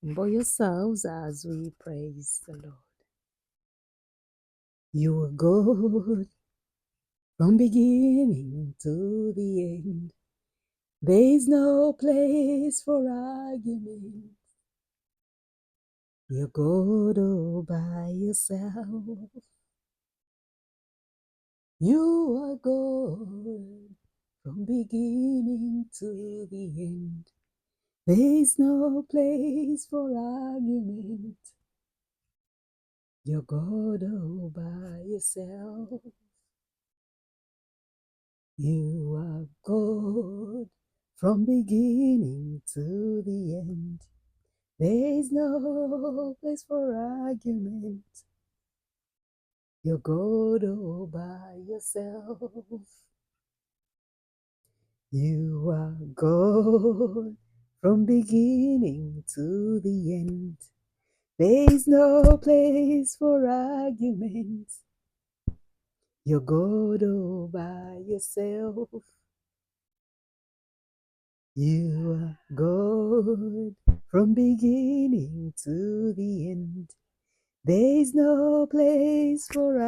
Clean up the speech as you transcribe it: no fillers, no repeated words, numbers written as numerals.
Humble yourselves as we praise the Lord. You are good from beginning to the end. There is no place for argument. You're good all by yourself. You are good from beginning to the end. There is no place for argument. You're God all by yourself. You are God from beginning to the end. There is no place for argument. You're God all by yourself. You are God from beginning to the end. There is no place for argument. You're God all by yourself. You are God from beginning to the end. There is no place for